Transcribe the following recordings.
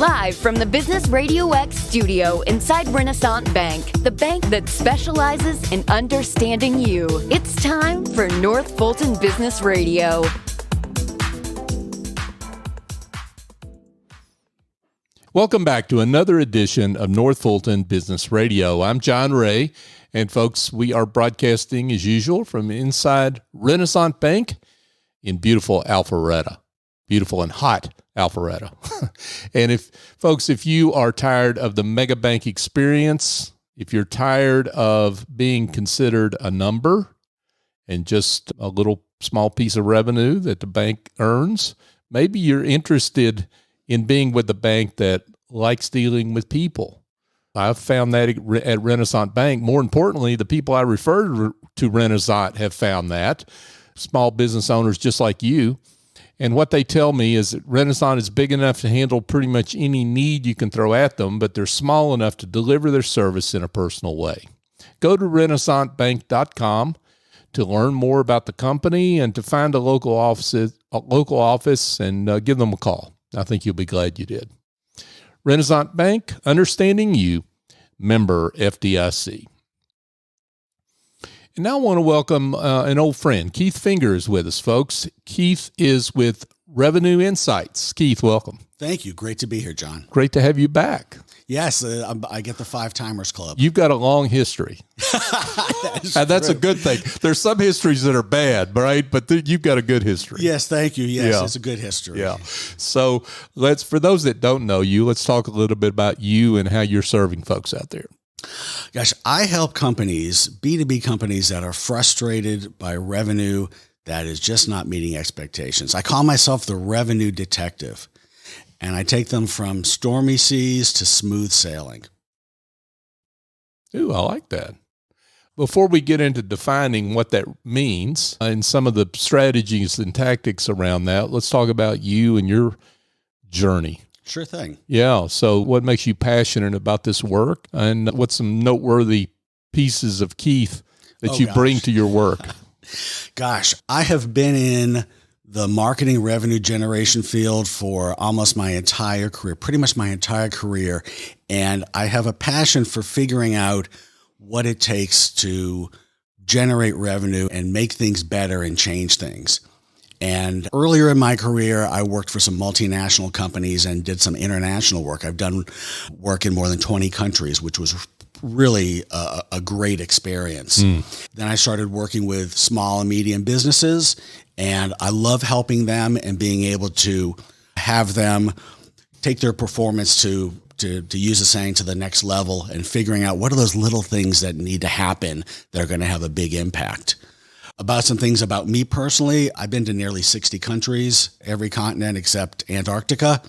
Live from the Business RadioX studio inside Renaissance Bank, the bank that specializes in understanding you. It's time for North Fulton Business Radio. Welcome back to another edition of North Fulton Business Radio. I'm John Ray, and folks, we are broadcasting as usual from inside Renaissance Bank in beautiful Alpharetta, beautiful and hot Alpharetta. And if you are tired of the mega bank experience, if you're tired of being considered a number and just a little small piece of revenue that the bank earns, maybe you're interested in being with a bank that likes dealing with people. I've found that at Renaissance Bank. More importantly, the people I refer to Renaissance have found that, small business owners just like you. And what they tell me is that Renaissance is big enough to handle pretty much any need you can throw at them, but they're small enough to deliver their service in a personal way. Go to renaissancebank.com to learn more about the company and to find a local office and give them a call. I think you'll be glad you did. Renaissance Bank, understanding you, member FDIC. And now I want to welcome an old friend. Keith Finger is with us, folks. Keith is with Revenue Insights. Keith, welcome. Thank you. Great to be here, John. Great to have you back. Yes, I get the Five Timers Club. You've got a long history. That's a good thing. There's some histories that are bad, right? But you've got a good history. Yes, thank you. Yes, It's a good history. Yeah. So for those that don't know you, let's talk a little bit about you and how you're serving folks out there. Gosh, I help companies, B2B companies that are frustrated by revenue that is just not meeting expectations. I call myself the revenue detective, and I take them from stormy seas to smooth sailing. Ooh, I like that. Before we get into defining what that means and some of the strategies and tactics around that, let's talk about you and your journey. Sure thing. Yeah. So what makes you passionate about this work, and what's some noteworthy pieces of Keith that you bring to your work? Gosh, I have been in the marketing revenue generation field for almost my entire career, pretty much my entire career. And I have a passion for figuring out what it takes to generate revenue and make things better and change things. And earlier in my career, I worked for some multinational companies and did some international work. I've done work in more than 20 countries, which was really a great experience. Then I started working with small and medium businesses, and I love helping them and being able to have them take their performance to use a saying, to the next level, and figuring out what are those little things that need to happen that are going to have a big impact. About some things about me personally, I've been to nearly 60 countries, every continent except Antarctica,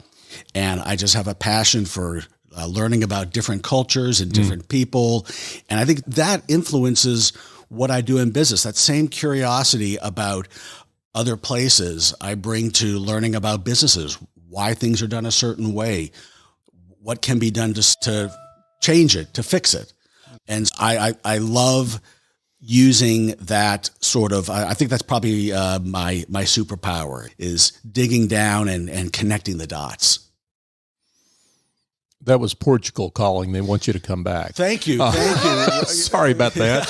and I just have a passion for learning about different cultures and different people, and I think that influences what I do in business. That same curiosity about other places I bring to learning about businesses, why things are done a certain way, what can be done to change it, to fix it. And I love using that sort of, I think that's probably my superpower, is digging down and connecting the dots. That was Portugal calling. They want you to come back. Thank you. Thank you. Sorry about that.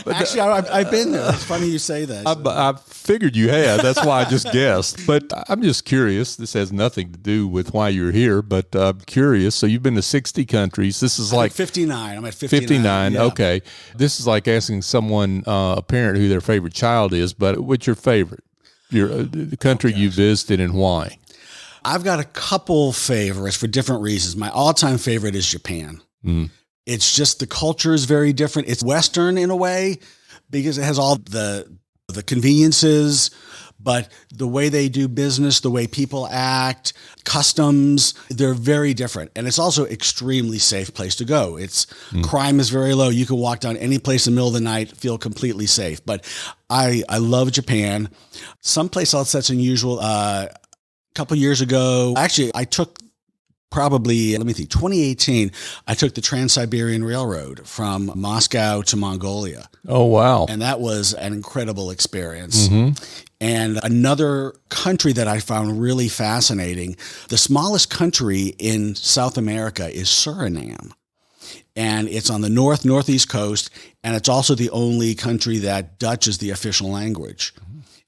Actually, I've been there. It's funny you say that. I figured you had. That's why I just guessed. But I'm just curious. This has nothing to do with why you're here, but I'm curious. So you've been to 60 countries. This is like 59. I'm at 59. 59. Yeah. Okay. This is like asking someone, a parent, who their favorite child is, but what's your favorite? The country you visited and why? I've got a couple favorites for different reasons. My all-time favorite is Japan. It's just the culture is very different. It's Western in a way because it has all the conveniences, but the way they do business, the way people act, customs, they're very different. And it's also extremely safe place to go. Crime is very low. You can walk down any place in the middle of the night, feel completely safe. But I love Japan. Someplace else that's unusual, couple years ago, actually, I took probably, let me think, 2018, I took the Trans-Siberian Railroad from Moscow to Mongolia. Oh, wow. And that was an incredible experience. And another country that I found really fascinating, the smallest country in South America is Suriname. And it's on the northeast coast, and it's also the only country that Dutch is the official language.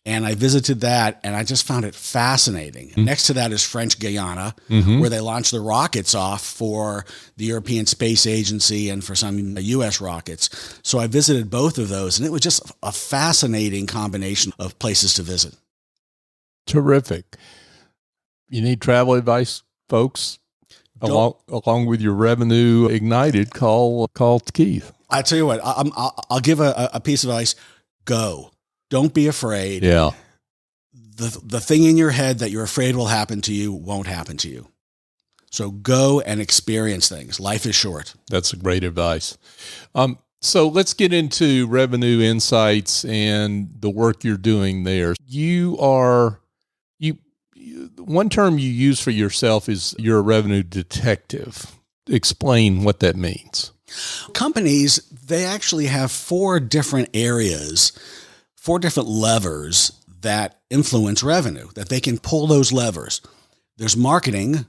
And I visited that, and I just found it fascinating. Next to that is French Guiana, where they launched the rockets off for the European Space Agency and for some U.S. rockets. So I visited both of those, and it was just a fascinating combination of places to visit. Terrific. You need travel advice, folks? Along with your revenue ignited, call Keith. I tell you what, I'll give a piece of advice. Go. Don't be afraid. Yeah. The thing in your head that you're afraid will happen to you won't happen to you. So go and experience things. Life is short. That's great advice. So let's get into revenue insights and the work you're doing there. One term you use for yourself is you're a revenue detective. Explain what that means. Companies, they actually have 4 different areas, 4 different levers that influence revenue, that they can pull those levers. There's marketing,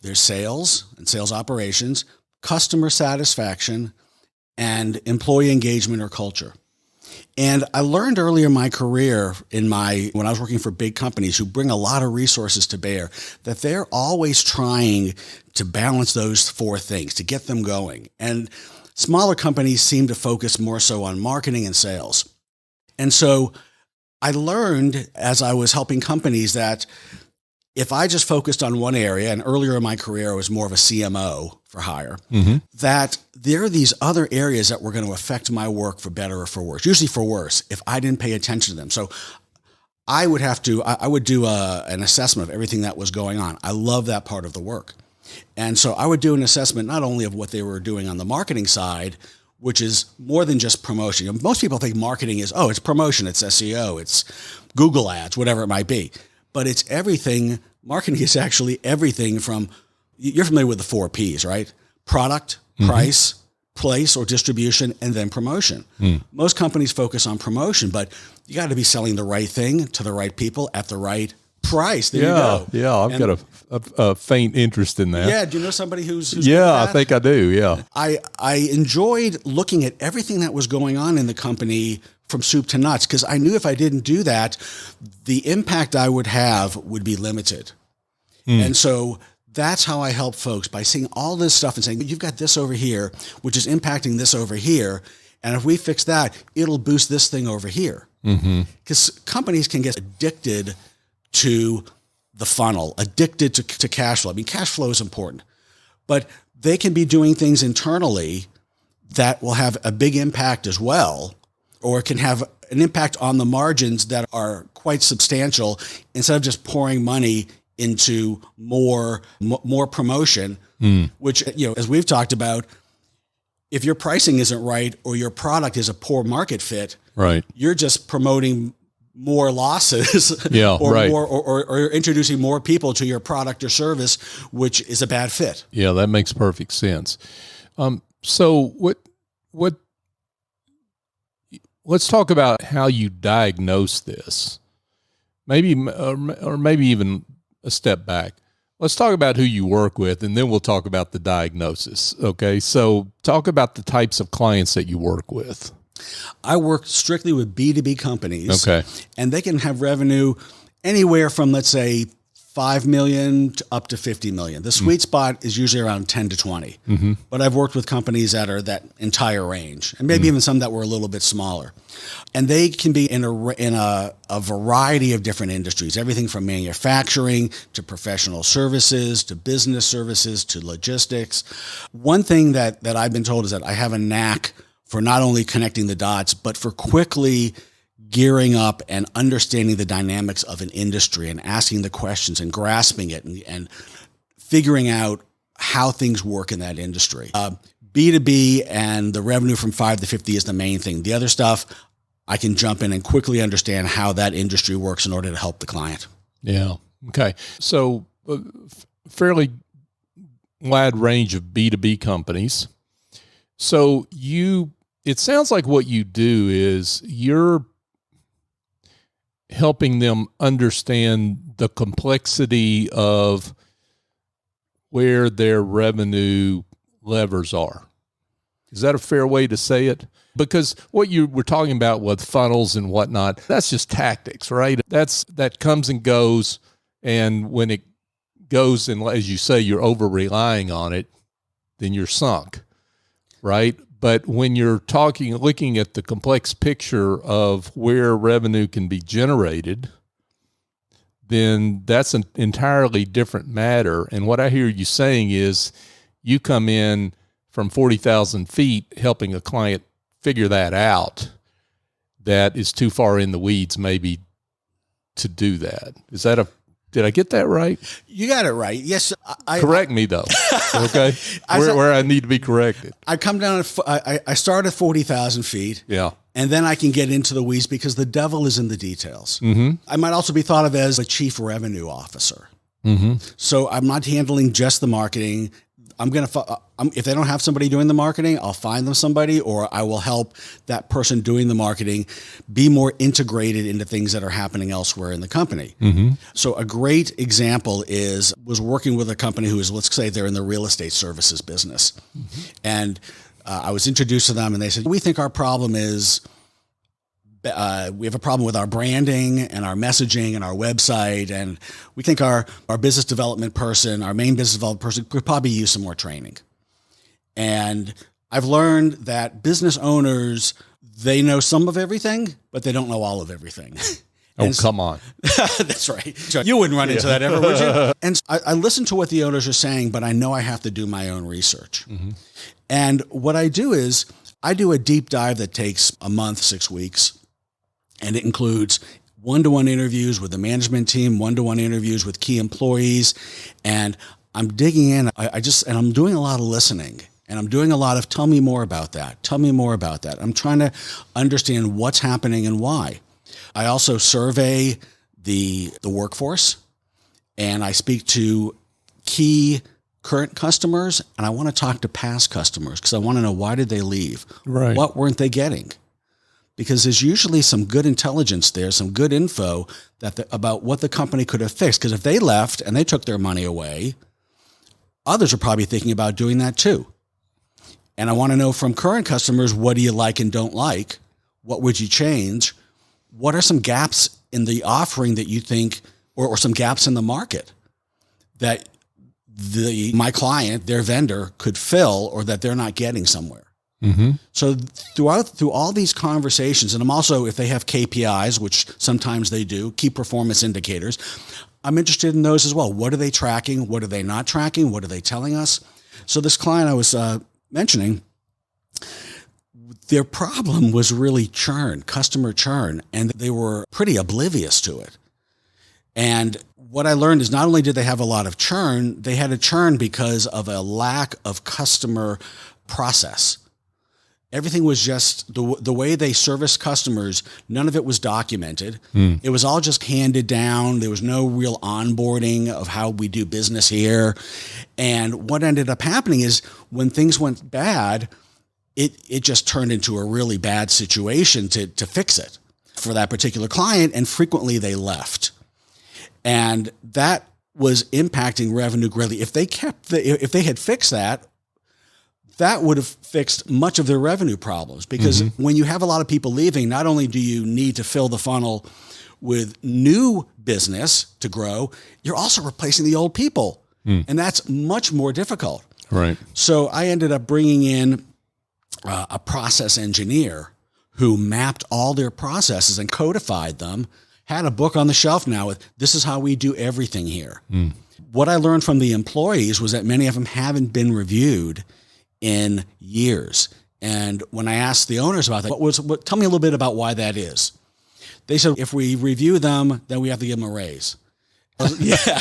there's sales and sales operations, customer satisfaction, and employee engagement or culture. And I learned earlier in my career, when I was working for big companies who bring a lot of resources to bear, that they're always trying to balance those 4 things, to get them going. And smaller companies seem to focus more so on marketing and sales. And so I learned as I was helping companies that if I just focused on one area, and earlier in my career I was more of a CMO for hire, that there are these other areas that were going to affect my work for better or for worse, usually for worse, if I didn't pay attention to them. So I would do an assessment of everything that was going on. I love that part of the work. And so I would do an assessment not only of what they were doing on the marketing side, which is more than just promotion. You know, most people think marketing is, it's promotion, it's SEO, it's Google ads, whatever it might be. But it's everything. Marketing is actually everything from, you're familiar with the 4 Ps, right? Product, price, place or distribution, and then promotion. Most companies focus on promotion, but you got to be selling the right thing to the right people at the right price. There you go. Yeah, I've got a faint interest in that. Yeah, do you know somebody who's I think I do, yeah. I enjoyed looking at everything that was going on in the company from soup to nuts, because I knew if I didn't do that, the impact I would have would be limited. And so that's how I help folks, by seeing all this stuff and saying, you've got this over here, which is impacting this over here. And if we fix that, it'll boost this thing over here. Because companies can get addicted to the funnel, addicted to cash flow. I mean, cash flow is important, but they can be doing things internally that will have a big impact as well, or can have an impact on the margins that are quite substantial, instead of just pouring money into more promotion, which, as we've talked about, if your pricing isn't right or your product is a poor market fit, right, you're just promoting more losses, or introducing more people to your product or service, which is a bad fit. Yeah, that makes perfect sense. So let's talk about how you diagnose this. Maybe even a step back. Let's talk about who you work with, and then we'll talk about the diagnosis. Okay. So talk about the types of clients that you work with. I work strictly with B2B companies. Okay. And they can have revenue anywhere from, let's say, 5 million to up to 50 million. The sweet spot is usually around 10 to 20. But I've worked with companies that are that entire range, and maybe even some that were a little bit smaller. And they can be in a variety of different industries, everything from manufacturing to professional services to business services to logistics. One thing that I've been told is that I have a knack for not only connecting the dots, but for quickly gearing up and understanding the dynamics of an industry and asking the questions and grasping it and figuring out how things work in that industry. B2B and the revenue from 5 to 50 is the main thing. The other stuff, I can jump in and quickly understand how that industry works in order to help the client. Yeah. Okay. So fairly wide range of B2B companies. So it sounds like what you do is you're helping them understand the complexity of where their revenue levers are. Is that a fair way to say it? Because what you were talking about with funnels and whatnot, that's just tactics, right? That comes and goes. And when it goes, and as you say, you're over relying on it, then you're sunk, right? But when you're looking at the complex picture of where revenue can be generated, then that's an entirely different matter. And what I hear you saying is you come in from 40,000 feet helping a client figure that out that is too far in the weeds maybe to do that. Did I get that right? You got it right. Yes. Correct me though. Okay. Where I need to be corrected. I come down, I start at 40,000 feet. Yeah. And then I can get into the weeds because the devil is in the details. Mm-hmm. I might also be thought of as a chief revenue officer. Mm-hmm. So I'm not handling just the marketing. If they don't have somebody doing the marketing, I'll find them somebody, or I will help that person doing the marketing be more integrated into things that are happening elsewhere in the company. Mm-hmm. So a great example was working with a company who is, let's say they're in the real estate services business. Mm-hmm. And I was introduced to them and they said, we think our problem is we have a problem with our branding and our messaging and our website. And we think our business development person, our main business development person could probably use some more training. And I've learned that business owners, they know some of everything, but they don't know all of everything. Come on. That's right. So you wouldn't run into that ever, would you? And I listen to what the owners are saying, but I know I have to do my own research. Mm-hmm. And what I do is I do a deep dive that takes a month, 6 weeks. And it includes one-to-one interviews with the management team, one-to-one interviews with key employees. And I'm digging in. And I'm doing a lot of listening. And I'm doing a lot of, tell me more about that. Tell me more about that. I'm trying to understand what's happening and why. I also survey the workforce. And I speak to key current customers. And I want to talk to past customers because I want to know, why did they leave? Right. What weren't they getting? Because there's usually some good intelligence there, some good info about what the company could have fixed. Because if they left and they took their money away, others are probably thinking about doing that too. And I want to know from current customers, what do you like and don't like? What would you change? What are some gaps in the offering that you think, or some gaps in the market that my client, their vendor, could fill, or that they're not getting somewhere? Mm-hmm. So through all these conversations, and I'm also, if they have KPIs, which sometimes they do, key performance indicators, I'm interested in those as well. What are they tracking? What are they not tracking? What are they telling us? So this client I was mentioning, their problem was really customer churn, and they were pretty oblivious to it. And what I learned is not only did they have a lot of churn, they had a churn because of a lack of customer process. Everything was just the way they serviced customers. None of it was documented. It was all just handed down. There was no real onboarding of how we do business here. And what ended up happening is when things went bad, it just turned into a really bad situation to fix it for that particular client. And frequently they left. And that was impacting revenue greatly. If they had fixed that would have fixed much of their revenue problems, because when you have a lot of people leaving, not only do you need to fill the funnel with new business to grow, you're also replacing the old people. And that's much more difficult. Right. So I ended up bringing in a process engineer who mapped all their processes and codified them, had a book on the shelf now with, this is how we do everything here. What I learned from the employees was that many of them haven't been reviewed in years. And when I asked the owners about that, tell me a little bit about why that is. They said, if we review them, then we have to give them a raise. Yeah.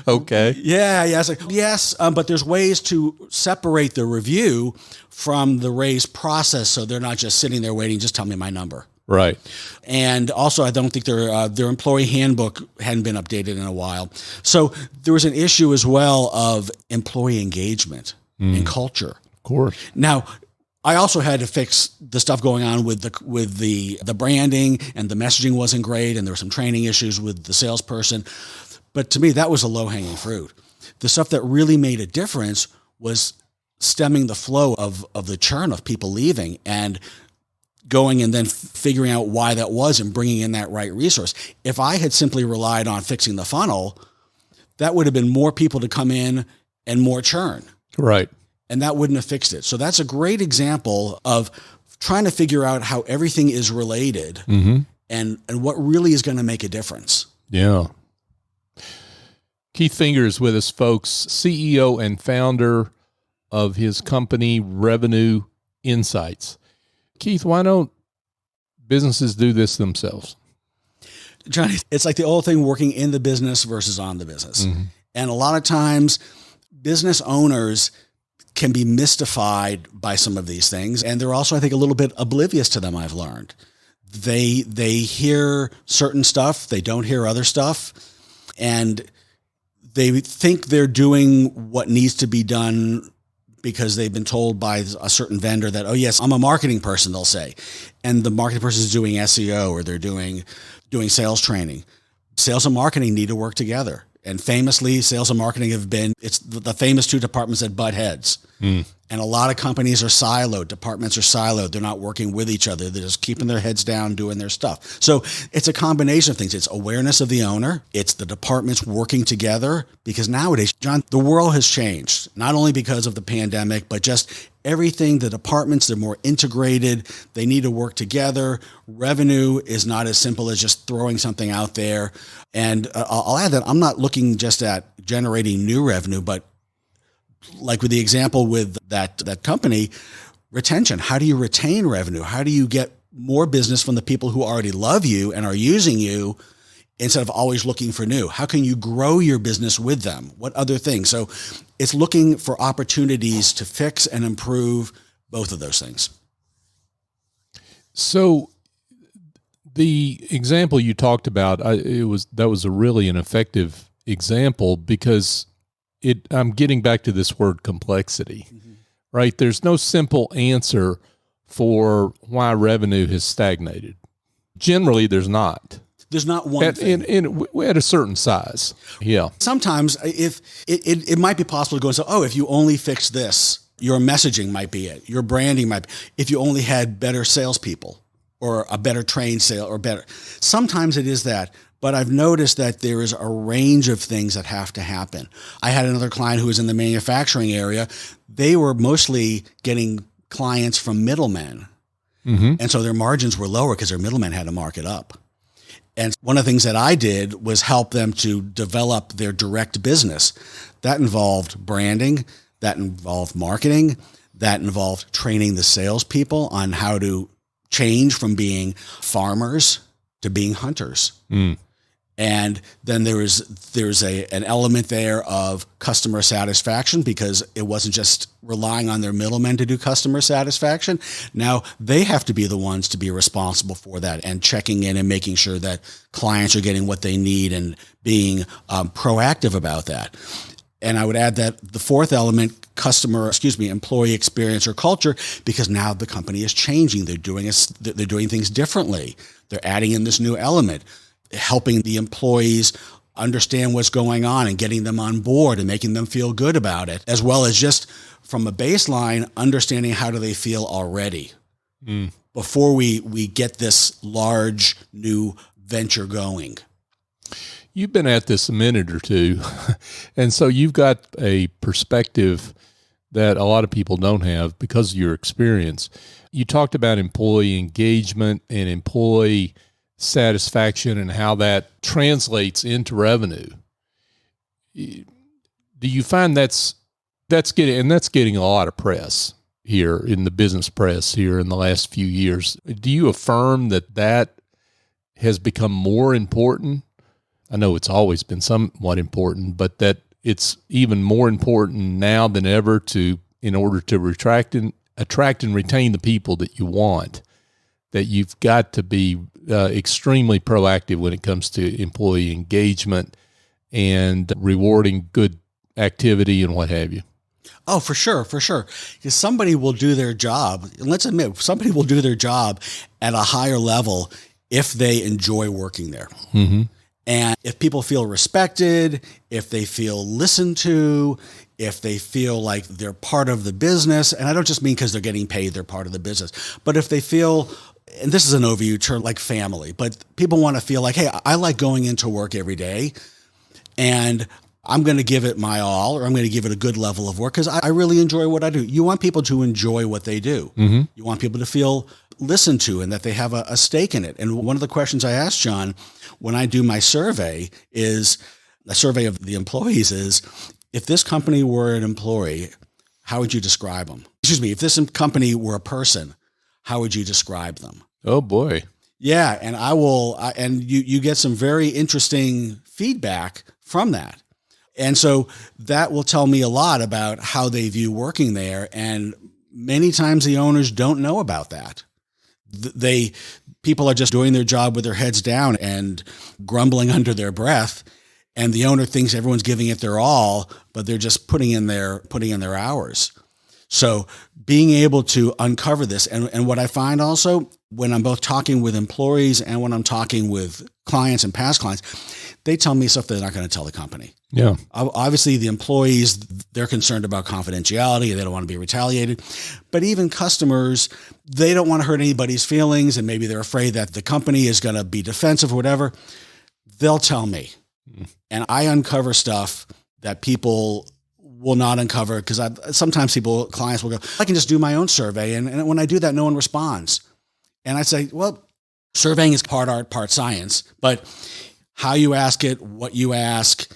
Okay. Yeah. I was like, yes, but there's ways to separate the review from the raise process, so they're not just sitting there waiting, just tell me my number. Right. And also, I don't think their employee handbook hadn't been updated in a while. So there was an issue as well of employee engagement and culture. Of course. Now, I also had to fix the stuff going on with the branding, and the messaging wasn't great, and there were some training issues with the salesperson. But to me, that was a low-hanging fruit. The stuff that really made a difference was stemming the flow of the churn of people leaving and going and then figuring out why that was and bringing in that right resource. If I had simply relied on fixing the funnel, that would have been more people to come in and more churn. Right. And that wouldn't have fixed it. So that's a great example of trying to figure out how everything is related and what really is going to make a difference. Yeah. Keith Finger is with us, folks, CEO and founder of his company, Revenue Insights. Keith, why don't businesses do this themselves? Johnny, it's like the old thing, working in the business versus on the business. And a lot of times business owners can be mystified by some of these things. And they're also, I think, a little bit oblivious to them, I've learned. They hear certain stuff, they don't hear other stuff. And they think they're doing what needs to be done because they've been told by a certain vendor that, oh yes, I'm a marketing person, they'll say. And the marketing person is doing SEO, or they're doing sales training. Sales and marketing need to work together. And famously, sales and marketing it's the famous two departments that butt heads. And a lot of companies are siloed. Departments are siloed. They're not working with each other. They're just keeping their heads down, doing their stuff. So it's a combination of things. It's awareness of the owner. It's the departments working together, because nowadays, John, the world has changed, not only because of the pandemic, but just everything. The departments, they're more integrated. They need to work together. Revenue is not as simple as just throwing something out there. And I'll add that I'm not looking just at generating new revenue, but like with the example with that company, retention. How do you retain revenue? How do you get more business from the people who already love you and are using you, instead of always looking for new? How can you grow your business with them? What other things? So it's looking for opportunities to fix and improve both of those things. So the example you talked about, that was really an effective example, because I'm getting back to this word complexity, right? There's no simple answer for why revenue has stagnated. Generally, there's not. There's not one thing. At a certain size. Yeah. Sometimes if it might be possible to go and say, oh, if you only fix this, your messaging might be it. Your branding might be. If you only had better salespeople or a better trained sale or better. Sometimes it is that. But I've noticed that there is a range of things that have to happen. I had another client who was in the manufacturing area. They were mostly getting clients from middlemen. And so their margins were lower because their middlemen had to mark it up. And one of the things that I did was help them to develop their direct business. That involved branding, that involved marketing, that involved training the salespeople on how to change from being farmers to being hunters. And then there's an element there of customer satisfaction, because it wasn't just relying on their middlemen to do customer satisfaction. Now they have to be the ones to be responsible for that and checking in and making sure that clients are getting what they need and being proactive about that. And I would add that the fourth element, employee experience or culture, because now the company is changing. They're doing things differently. They're adding in this new element, helping the employees understand what's going on and getting them on board and making them feel good about it, as well as just from a baseline, understanding how do they feel already before we get this large new venture going. You've been at this a minute or two, and so you've got a perspective that a lot of people don't have because of your experience. You talked about employee engagement and employee satisfaction and how that translates into revenue. Do you find that's getting a lot of press here in the business press here in the last few years? Do you affirm that has become more important? I know it's always been somewhat important, but that it's even more important now than ever in order to attract and retain the people that you want, that you've got to be extremely proactive when it comes to employee engagement and rewarding good activity and what have you. Oh, for sure, for sure. Because somebody will do their job. And let's admit, somebody will do their job at a higher level if they enjoy working there. Mm-hmm. And if people feel respected, if they feel listened to, if they feel like they're part of the business, and I don't just mean because they're getting paid, they're part of the business, but if they feel, and this is an overused term, like family, but people want to feel like, hey, I like going into work every day and I'm going to give it my all, or I'm going to give it a good level of work because I really enjoy what I do. You want people to enjoy what they do. Mm-hmm. You want people to feel listened to and that they have a stake in it. And one of the questions I asked John when I do my survey is, a survey of the employees is, if this company were an employee, how would you describe them? Excuse me, if this company were a person, how would you describe them? Oh boy. Yeah. And and you get some very interesting feedback from that. And so that will tell me a lot about how they view working there. And many times the owners don't know about that. People are just doing their job with their heads down and grumbling under their breath. And the owner thinks everyone's giving it their all, but they're just putting in their hours. So being able to uncover this, and what I find also when I'm both talking with employees and when I'm talking with clients and past clients, they tell me stuff they're not going to tell the company. Yeah. Obviously, the employees, they're concerned about confidentiality. They don't want to be retaliated. But even customers, they don't want to hurt anybody's feelings, and maybe they're afraid that the company is going to be defensive or whatever. They'll tell me. And I uncover stuff that people will not uncover because sometimes clients will go, I can just do my own survey. And when I do that, no one responds. And I say, well, surveying is part art, part science, but how you ask it, what you ask,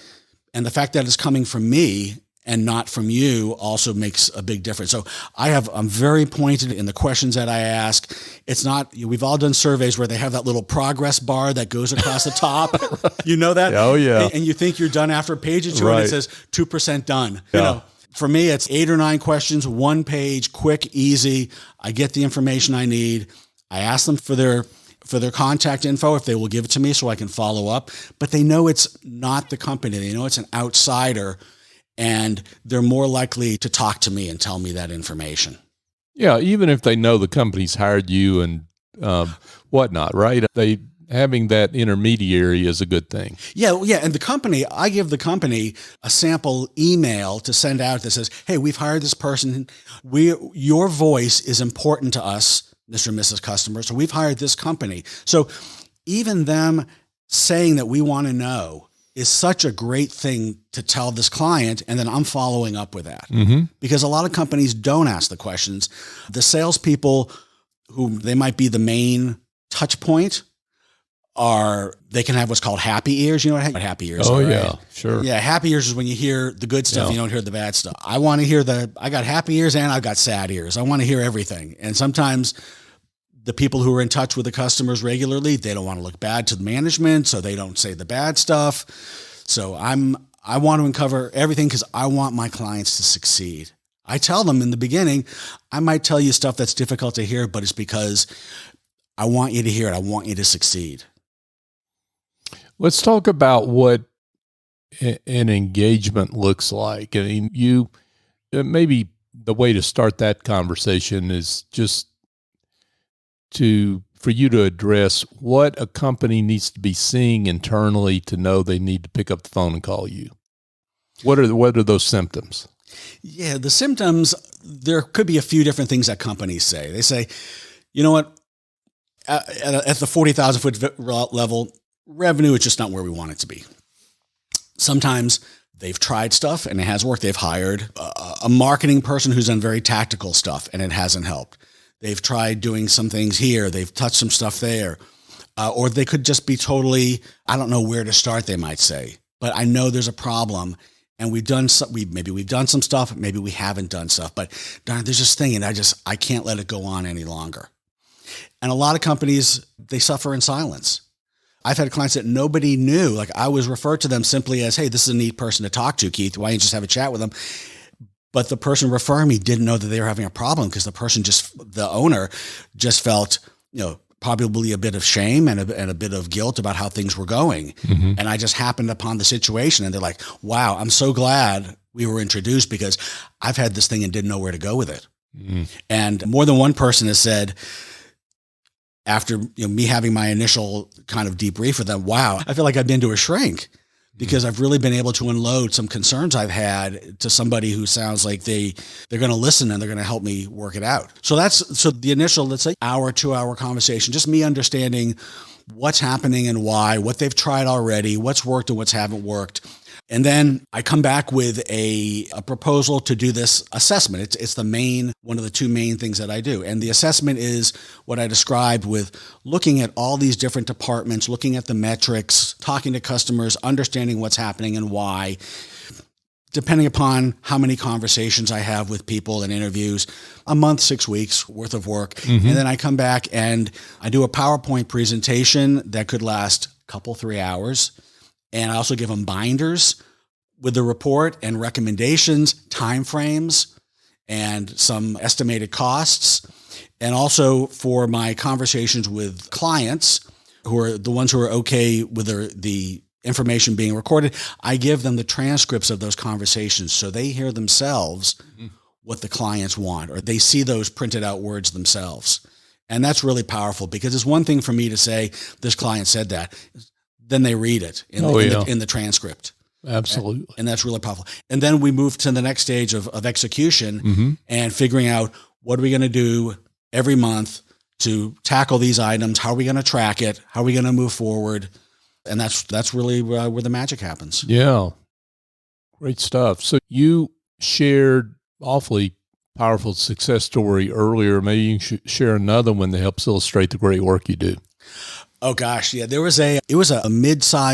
and the fact that it's coming from me and not from you also makes a big difference. So I'm very pointed in the questions that I ask. It's not, we've all done surveys where they have that little progress bar that goes across the top. You know that? Oh yeah. And you think you're done after a page or two, right. And it says 2% done. Yeah. You know, for me, it's 8 or 9 questions, 1 page, quick, easy. I get the information I need. I ask them for their contact info if they will give it to me so I can follow up. But they know it's not the company. They know it's an outsider, and they're more likely to talk to me and tell me that information. Yeah, even if they know the company's hired you and whatnot, right? Having that intermediary is a good thing. Yeah. And I give the company a sample email to send out that says, hey, we've hired this person. Your voice is important to us, Mr. and Mrs. Customer. So we've hired this company. So even them saying that we want to know is such a great thing to tell this client. And then I'm following up with that because a lot of companies don't ask the questions. The salespeople who they might be the main touch point they can have what's called happy ears. You know what happy ears are? Oh, right? yeah, sure. Yeah, happy ears is when you hear the good stuff, and you don't hear the bad stuff. I want to hear I got happy ears and I've got sad ears. I want to hear everything. And sometimes the people who are in touch with the customers regularly, they don't want to look bad to the management, so they don't say the bad stuff. So I want to uncover everything because I want my clients to succeed. I tell them in the beginning, I might tell you stuff that's difficult to hear, but it's because I want you to hear it. I want you to succeed. Let's talk about what an engagement looks like. I mean, maybe the way to start that conversation is just for you to address what a company needs to be seeing internally to know they need to pick up the phone and call you. What are those symptoms? Yeah, the symptoms, there could be a few different things that companies say. They say, you know what, at the 40,000 foot level, revenue is just not where we want it to be. Sometimes they've tried stuff and it has worked. They've hired a marketing person who's done very tactical stuff and it hasn't helped. They've tried doing some things here. They've touched some stuff there. Or they could just be totally, I don't know where to start, they might say. But I know there's a problem and maybe we've done some stuff, maybe we haven't done stuff. But darn, there's this thing and I can't let it go on any longer. And a lot of companies, they suffer in silence. I've had clients that nobody knew. Like I was referred to them simply as, hey, this is a neat person to talk to, Keith. Why don't you just have a chat with them? But the person referring me didn't know that they were having a problem because the owner just felt, probably a bit of shame and a bit of guilt about how things were going. And I just happened upon the situation and they're like, wow, I'm so glad we were introduced because I've had this thing and didn't know where to go with it. And more than one person has said, after me having my initial kind of debrief with them, wow, I feel like I've been to a shrink because I've really been able to unload some concerns I've had to somebody who sounds like they're going to listen and they're going to help me work it out. So so the initial, let's say 2-hour conversation, just me understanding what's happening and why, what they've tried already, what's worked and what's haven't worked. And then I come back with a proposal to do this assessment. It's one of the two main things that I do. And the assessment is what I described with looking at all these different departments, looking at the metrics, talking to customers, understanding what's happening and why, depending upon how many conversations I have with people and interviews, a month, 6 weeks worth of work. And then I come back and I do a PowerPoint presentation that could last a couple, 3 hours. And I also give them binders with the report and recommendations, timeframes, and some estimated costs. And also for my conversations with clients, who are the ones who are okay with the information being recorded, I give them the transcripts of those conversations so they hear themselves what the clients want, or they see those printed out words themselves. And that's really powerful because it's one thing for me to say, this client said that. Then they read it in the transcript. Absolutely. And that's really powerful. And then we move to the next stage of execution and figuring out what are we going to do every month to tackle these items? How are we going to track it? How are we going to move forward? And that's really where the magic happens. Yeah. Great stuff. So you shared awfully powerful success story earlier. Maybe you can share another one that helps illustrate the great work you do. Oh gosh, yeah. It was a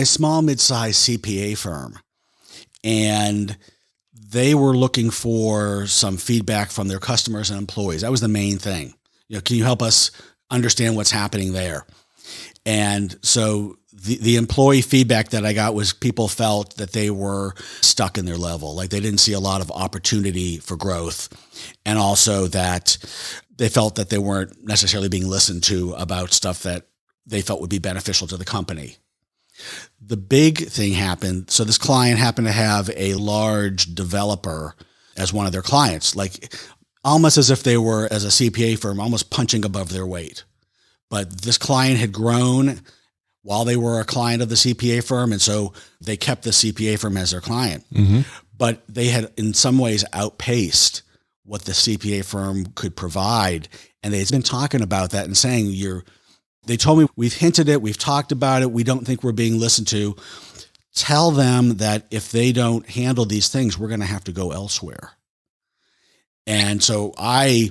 small mid-size CPA firm, and they were looking for some feedback from their customers and employees. That was the main thing. Can you help us understand what's happening there? And so the employee feedback that I got was people felt that they were stuck in their level, like they didn't see a lot of opportunity for growth, and also that they felt that they weren't necessarily being listened to about stuff that they felt would be beneficial to the company. The big thing happened. So this client happened to have a large developer as one of their clients, like almost as if they were, as a CPA firm, almost punching above their weight. But this client had grown while they were a client of the CPA firm. And so they kept the CPA firm as their client, but they had in some ways outpaced what the CPA firm could provide. And they'd been talking about that and saying, they told me, we've hinted it, we've talked about it, we don't think we're being listened to. Tell them that if they don't handle these things, we're going to have to go elsewhere. And so I,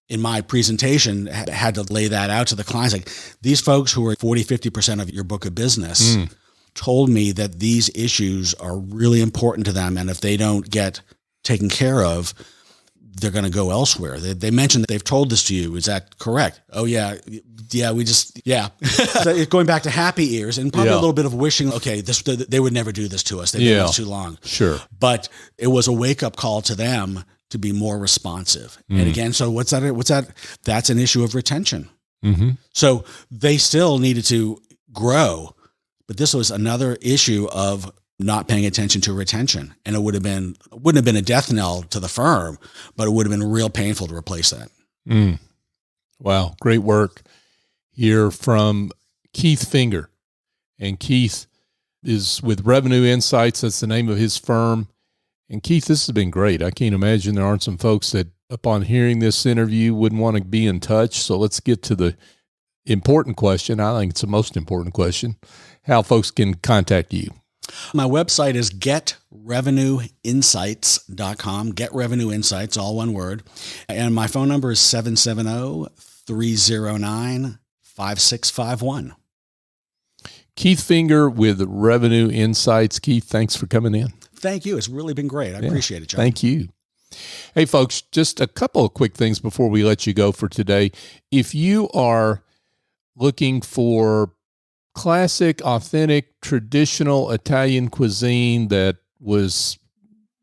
in my presentation, had to lay that out to the clients. Like, these folks who are 40, 50% of your book of business told me that these issues are really important to them. And if they don't get taken care of, they're going to go elsewhere. They mentioned that they've told this to you. Is that correct? Oh yeah. So going back to happy ears and probably a little bit of wishing, okay, they would never do this to us. They've been this too long. Sure. But it was a wake up call to them to be more responsive. And again, so what's that? That's an issue of retention. So they still needed to grow, but this was another issue of not paying attention to retention. And wouldn't have been a death knell to the firm, but it would have been real painful to replace that. Wow. Great work here from Keith Finger. And Keith is with Revenue Insights. That's the name of his firm. And Keith, this has been great. I can't imagine there aren't some folks that upon hearing this interview wouldn't want to be in touch. So let's get to the important question. I think it's the most important question: how folks can contact you. My website is getrevenueinsights.com. Get Revenue Insights, all one word. And my phone number is 770-309-5651. Keith Finger with Revenue Insights. Keith, thanks for coming in. Thank you. It's really been great. I appreciate it, John. Thank you. Hey, folks, just a couple of quick things before we let you go for today. If you are looking for classic, authentic, traditional Italian cuisine that was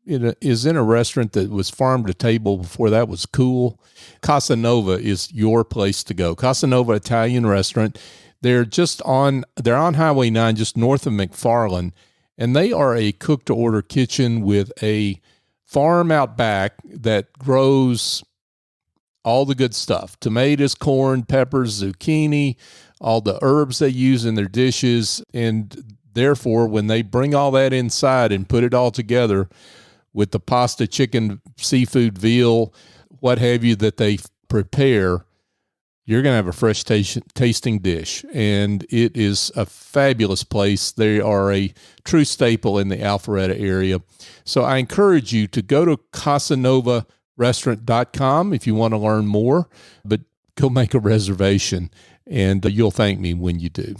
is in a restaurant that was farm to table before that was cool, Casa Nova is your place to go. Casa Nova Italian restaurant. They're on Highway 9, just north of McFarland, and they are a cook-to-order kitchen with a farm out back that grows all the good stuff: tomatoes, corn, peppers, zucchini, all the herbs they use in their dishes. And therefore, when they bring all that inside and put it all together with the pasta, chicken, seafood, veal, what have you, that they prepare, you're going to have a fresh tasting dish. And it is a fabulous place. They are a true staple in the Alpharetta area. So I encourage you to go to CasaNovaRestaurant.com if you want to learn more, but go make a reservation, and you'll thank me when you do.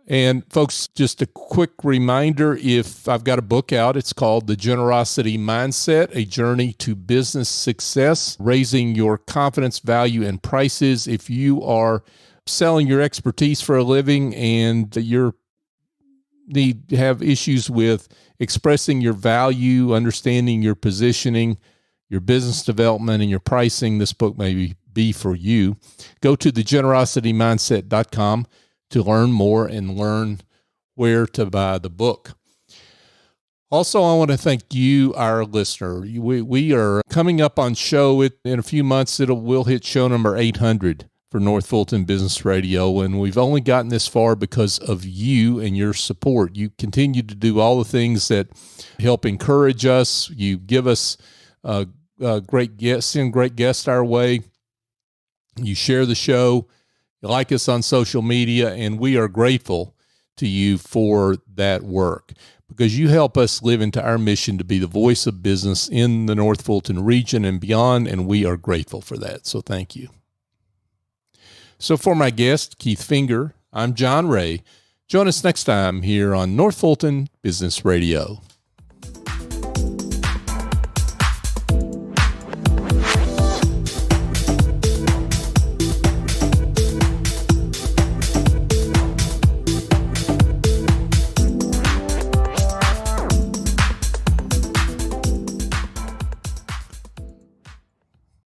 And folks, just a quick reminder, if I've got a book out, it's called The Generosity Mindset, A Journey to Business Success, Raising Your Confidence, Value, and Prices. If you are selling your expertise for a living and you have issues with expressing your value, understanding your positioning, your business development, and your pricing, this book may be for you. Go to thegenerositymindset.com to learn more and learn where to buy the book. Also, I want to thank you, our listener. We are coming up on show in a few months. We'll hit show number 800 for North Fulton Business Radio, and we've only gotten this far because of you and your support. You continue to do all the things that help encourage us. You give us great guests, send great guests our way. You share the show. Like us on social media, and we are grateful to you for that work, because you help us live into our mission to be the voice of business in the North Fulton region and beyond, and we are grateful for that. So thank you. So for my guest, Keith Finger, I'm John Ray. Join us next time here on North Fulton Business Radio.